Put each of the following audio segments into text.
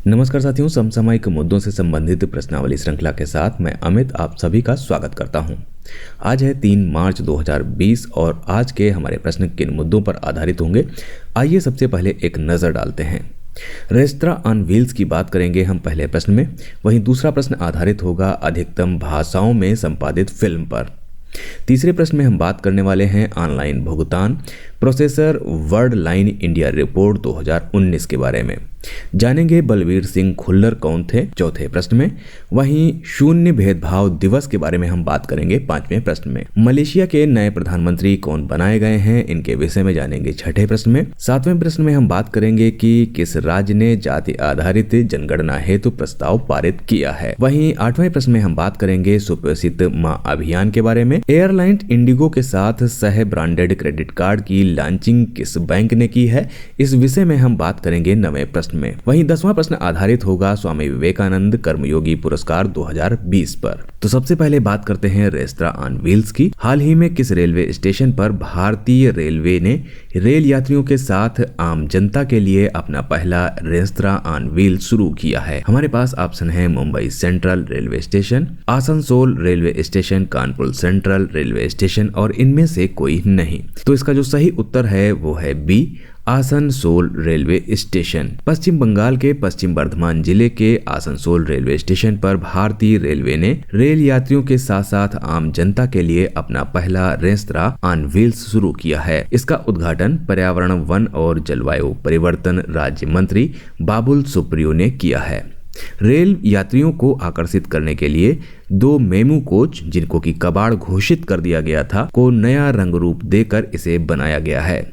नमस्कार साथियों, समसामयिक मुद्दों से संबंधित प्रश्नावली श्रृंखला के साथ मैं अमित आप सभी का स्वागत करता हूं। आज है 3 मार्च 2020 और आज के हमारे प्रश्न किन मुद्दों पर आधारित होंगे, आइए सबसे पहले एक नज़र डालते हैं। रेस्तरां ऑन व्हील्स की बात करेंगे हम पहले प्रश्न में। वहीं दूसरा प्रश्न आधारित होगा अधिकतम भाषाओं में संपादित फिल्म पर। तीसरे प्रश्न में हम बात करने वाले हैं ऑनलाइन भुगतान प्रोसेसर वर्ल्डलाइन इंडिया रिपोर्ट 2019 के बारे में। जानेंगे बलवीर सिंह खुल्लर कौन थे, चौथे प्रश्न में। वहीं शून्य भेदभाव दिवस के बारे में हम बात करेंगे पांचवें प्रश्न में। मलेशिया के नए प्रधानमंत्री कौन बनाए गए हैं, इनके विषय में जानेंगे छठे प्रश्न में। सातवें प्रश्न में हम बात करेंगे कि किस राज्य ने जाति आधारित जनगणना हेतु प्रस्ताव पारित किया है। वहीं आठवें प्रश्न में हम बात करेंगे सुपोषित मां अभियान के बारे में। एयरलाइन इंडिगो के साथ सह ब्रांडेड क्रेडिट कार्ड की लॉन्चिंग किस बैंक ने की है, इस विषय में हम बात करेंगे 9वें प्रश्न में। वहीं 10वां प्रश्न आधारित होगा स्वामी विवेकानंद कर्मयोगी पुरस्कार 2020 पर। तो सबसे पहले बात करते हैं रेस्तरां ऑन व्हील्स की। हाल ही में किस रेलवे स्टेशन पर भारतीय रेलवे ने रेल यात्रियों के साथ आम जनता के लिए अपना पहला रेस्तरां ऑन व्हील शुरू किया है? हमारे पास ऑप्शन है Mumbai central railway station, Asansol railway station, Kanpur central railway station और इनमें से कोई नहीं। तो इसका जो सही उत्तर है वो है बी, आसनसोल रेलवे स्टेशन। पश्चिम बंगाल के पश्चिम बर्धमान जिले के आसनसोल रेलवे स्टेशन पर भारतीय रेलवे ने रेल यात्रियों के साथ साथ आम जनता के लिए अपना पहला रेस्तरां ऑन व्हील्स शुरू किया है। इसका उद्घाटन पर्यावरण, वन और जलवायु परिवर्तन राज्य मंत्री बाबुल सुप्रियो ने किया है। रेल यात्रियों को आकर्षित करने के लिए 2 मेमू कोच, जिनको की कबाड़ घोषित कर दिया गया था, को नया रंग रूप देकर इसे बनाया गया है।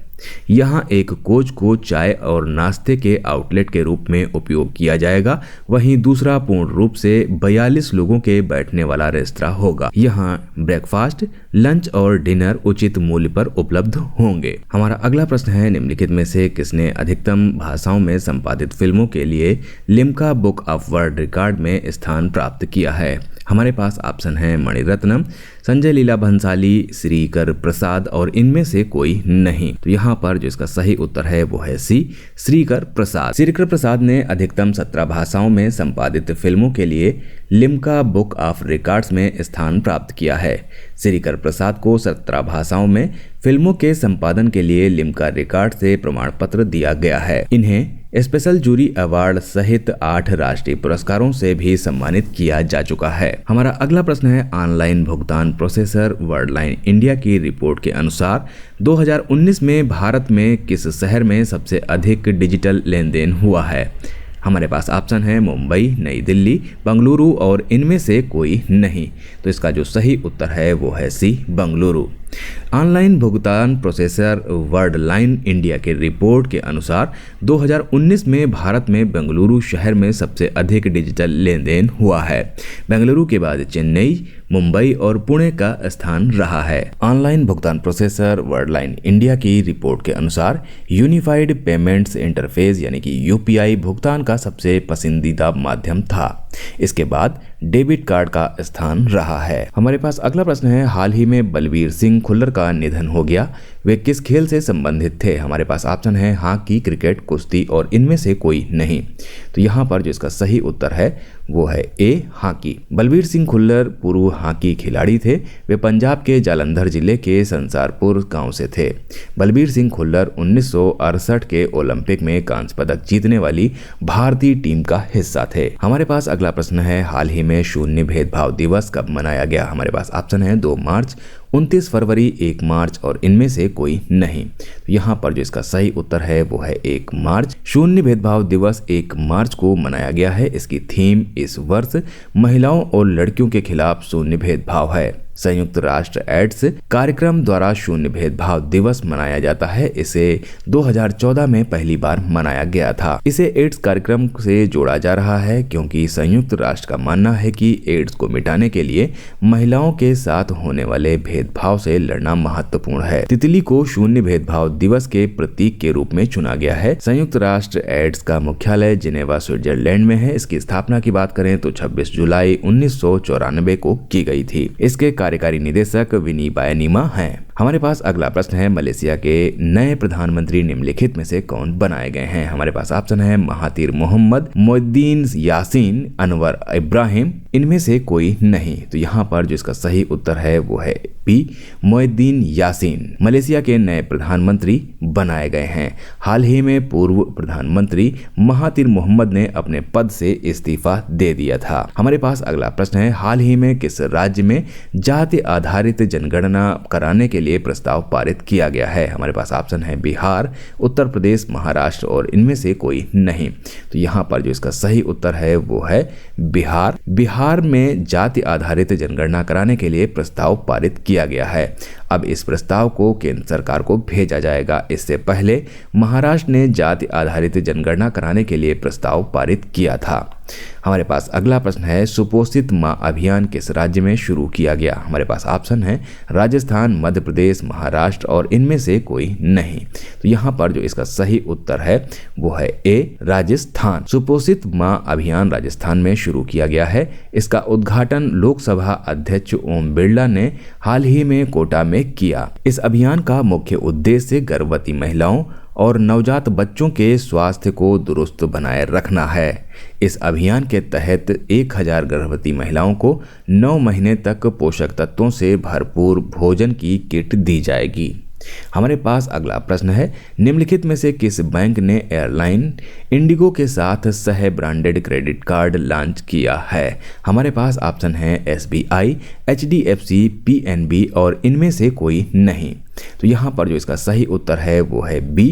यहाँ एक कोच को चाय और नाश्ते के आउटलेट के रूप में उपयोग किया जाएगा। वहीं दूसरा पूर्ण रूप से 42 लोगों के बैठने वाला रेस्तरां होगा। यहाँ ब्रेकफास्ट, लंच और डिनर उचित मूल्य पर उपलब्ध होंगे। हमारा अगला प्रश्न है निम्नलिखित में से किसने अधिकतम भाषाओं में संपादित फिल्मों के लिए Limca book of world record में स्थान प्राप्त किया है? हमारे पास ऑप्शन है मणिरत्नम, संजय लीला भंसाली, श्रीकर प्रसाद और इनमें से कोई नहीं। तो यहाँ पर जो इसका सही उत्तर है वो है सी, श्रीकर प्रसाद। श्रीकर प्रसाद ने अधिकतम 17 भाषाओं में संपादित फिल्मों के लिए लिम्का बुक ऑफ रिकॉर्ड्स में स्थान प्राप्त किया है। श्रीकर प्रसाद को 17 भाषाओं में फिल्मों के संपादन के लिए लिम्का रिकॉर्ड से प्रमाण पत्र दिया गया है। इन्हें स्पेशल जूरी अवार्ड सहित 8 राष्ट्रीय पुरस्कारों से भी सम्मानित किया जा चुका है। हमारा अगला प्रश्न है ऑनलाइन भुगतान प्रोसेसर वर्ल्डलाइन इंडिया की रिपोर्ट के अनुसार 2019 में भारत में किस शहर में सबसे अधिक डिजिटल लेन देन हुआ है? हमारे पास ऑप्शन है मुंबई, नई दिल्ली, बेंगलुरु और इनमें से कोई नहीं। तो इसका जो सही उत्तर है वो है सी, बेंगलुरु। ऑनलाइन भुगतान प्रोसेसर वर्ल्डलाइन इंडिया के रिपोर्ट के अनुसार 2019 में भारत में बेंगलुरु शहर में सबसे अधिक डिजिटल लेन देन हुआ है। बेंगलुरु के बाद चेन्नई, मुंबई और पुणे का स्थान रहा है। ऑनलाइन भुगतान प्रोसेसर वर्ल्डलाइन इंडिया की रिपोर्ट के अनुसार यूनिफाइड पेमेंट्स इंटरफेस यानी कि यूपीआई भुगतान का सबसे पसंदीदा माध्यम था। इसके बाद डेबिट कार्ड का स्थान रहा है। हमारे पास अगला प्रश्न है हाल ही में बलवीर सिंह खुल्लर का निधन हो गया, वे किस खेल से संबंधित थे? हमारे पास ऑप्शन है हॉकी, क्रिकेट, कुश्ती और इनमें से कोई नहीं। तो यहाँ पर जो इसका सही उत्तर है वो है ए, हॉकी। बलवीर सिंह खुल्लर पूर्व हॉकी खिलाड़ी थे। वे पंजाब के जालंधर जिले के संसारपुर गांव से थे। बलवीर सिंह खुल्लर 1968 के ओलंपिक में कांस्य पदक जीतने वाली भारतीय टीम का हिस्सा थे। हमारे पास अगला प्रश्न है हाल ही में शून्य भेदभाव दिवस कब मनाया गया? हमारे पास ऑप्शन है 2 मार्च, 29 फरवरी, 1 मार्च और इनमें से कोई नहीं। तो यहाँ पर जो इसका सही उत्तर है वो है 1 मार्च। शून्य भेदभाव दिवस 1 मार्च को मनाया गया है। इसकी थीम इस वर्ष महिलाओं और लड़कियों के खिलाफ शून्य भेदभाव है। संयुक्त राष्ट्र एड्स कार्यक्रम द्वारा शून्य भेदभाव दिवस मनाया जाता है। इसे 2014 में पहली बार मनाया गया था। इसे एड्स कार्यक्रम से जोड़ा जा रहा है क्योंकि संयुक्त राष्ट्र का मानना है कि एड्स को मिटाने के लिए महिलाओं के साथ होने वाले भेदभाव से लड़ना महत्वपूर्ण है। तितली को शून्य भेदभाव दिवस के प्रतीक के रूप में चुना गया है। संयुक्त राष्ट्र एड्स का मुख्यालय जिनेवा, स्विट्जरलैंड में है। इसकी स्थापना की बात करें तो 26 जुलाई 1994 को की गई थी। इसके कार्यकारी निदेशक विनी बायनीमा हैं। हमारे पास अगला प्रश्न है, मलेशिया के नए प्रधानमंत्री निम्नलिखित में से कौन बनाए गए हैं। हमारे पास ऑप्शन है महातिर मोहम्मद, मोइनुद्दीन यासीन, अनवर इब्राहिम, इनमें से कोई नहीं। तो यहाँ पर जो इसका सही उत्तर है वो है बी, मोइनुद्दीन यासीन मलेशिया के नए प्रधानमंत्री बनाए गए हैं। हाल ही में पूर्व प्रधानमंत्री महातिर मोहम्मद ने अपने पद से इस्तीफा दे दिया था। हमारे पास अगला प्रश्न है, हाल ही में किस राज्य में जाति आधारित जनगणना कराने के लिए प्रस्ताव पारित किया गया है। हमारे पास ऑप्शन है बिहार, उत्तर प्रदेश, महाराष्ट्र और इनमें से कोई नहीं। तो यहाँ पर जो इसका सही उत्तर है वो है बिहार। बिहार में जाति आधारित जनगणना कराने के लिए प्रस्ताव पारित किया गया है। अब इस प्रस्ताव को केंद्र सरकार को भेजा जाएगा। इससे पहले महाराष्ट्र ने जाति आधारित जनगणना कराने के लिए प्रस्ताव पारित किया था। हमारे पास अगला प्रश्न है, सुपोषित माँ अभियान किस राज्य में शुरू किया गया। हमारे पास ऑप्शन है राजस्थान, मध्य प्रदेश, महाराष्ट्र और इनमें से कोई नहीं। तो यहाँ पर जो इसका सही उत्तर है वो है ए, राजस्थान। सुपोषित माँ अभियान राजस्थान में शुरू किया गया है। इसका उद्घाटन लोकसभा अध्यक्ष ओम बिरला ने हाल ही में कोटा में किया। इस अभियान का मुख्य उद्देश्य गर्भवती महिलाओं और नवजात बच्चों के स्वास्थ्य को दुरुस्त बनाए रखना है। इस अभियान के तहत 1000 गर्भवती महिलाओं को 9 महीने तक पोषक तत्वों से भरपूर भोजन की किट दी जाएगी। हमारे पास अगला प्रश्न है, निम्नलिखित में से किस बैंक ने एयरलाइन इंडिगो के साथ सह ब्रांडेड क्रेडिट कार्ड लॉन्च किया है। हमारे पास ऑप्शन है SBI, HDFC, PNB और इनमें से कोई नहीं। तो यहाँ पर जो इसका सही उत्तर है वो है बी,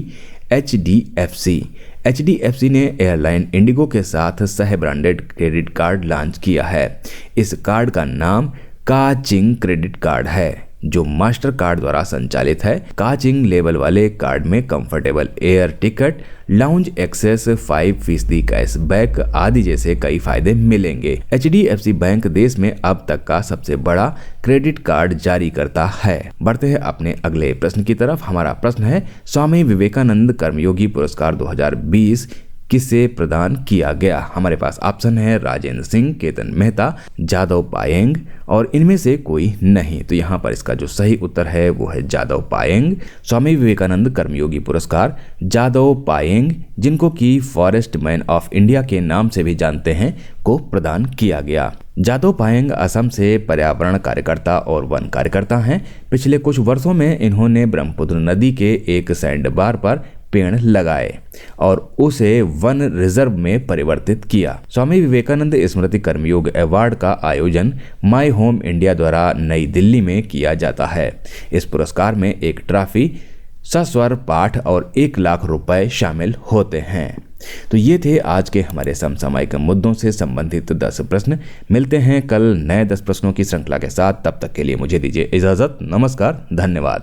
HDFC। HDFC ने एयरलाइन इंडिगो के साथ सह ब्रांडेड क्रेडिट कार्ड लॉन्च किया है। इस कार्ड का नाम काचिंग क्रेडिट कार्ड है, जो मास्टर कार्ड द्वारा संचालित है। काचिंग लेवल वाले कार्ड में comfortable air ticket, lounge access, 5% cashback आदि जैसे कई फायदे मिलेंगे। HDFC बैंक देश में अब तक का सबसे बड़ा क्रेडिट कार्ड जारी करता है। बढ़ते हैं अपने अगले प्रश्न की तरफ। हमारा प्रश्न है, स्वामी विवेकानंद कर्मयोगी पुरस्कार 2020 किसे प्रदान किया गया। हमारे पास ऑप्शन है राजेंद्र सिंह, केतन मेहता, जादव पायेंग और इनमें से कोई नहीं। तो यहाँ पर इसका जो सही उत्तर है वो है जादव पायेंग। स्वामी विवेकानंद कर्मयोगी पुरस्कार जादव पायेंग, जिनको कि फॉरेस्ट मैन ऑफ इंडिया के नाम से भी जानते हैं, को प्रदान किया गया। जादव पायेंग असम से पर्यावरण कार्यकर्ता और वन कार्यकर्ता हैं। पिछले कुछ वर्षों में इन्होंने ब्रह्मपुत्र नदी के एक सैंड बार पर पेड़ लगाए और उसे वन रिजर्व में परिवर्तित किया। स्वामी विवेकानंद स्मृति कर्मयोग अवार्ड का आयोजन माय होम इंडिया द्वारा नई दिल्ली में किया जाता है। इस पुरस्कार में एक ट्रॉफी, सस्वर पाठ और 1 लाख रुपए शामिल होते हैं। तो ये थे आज के हमारे समसामयिक मुद्दों से संबंधित 10 प्रश्न। मिलते हैं कल नए 10 प्रश्नों की श्रृंखला के साथ। तब तक के लिए मुझे दीजिए इजाजत। नमस्कार, धन्यवाद।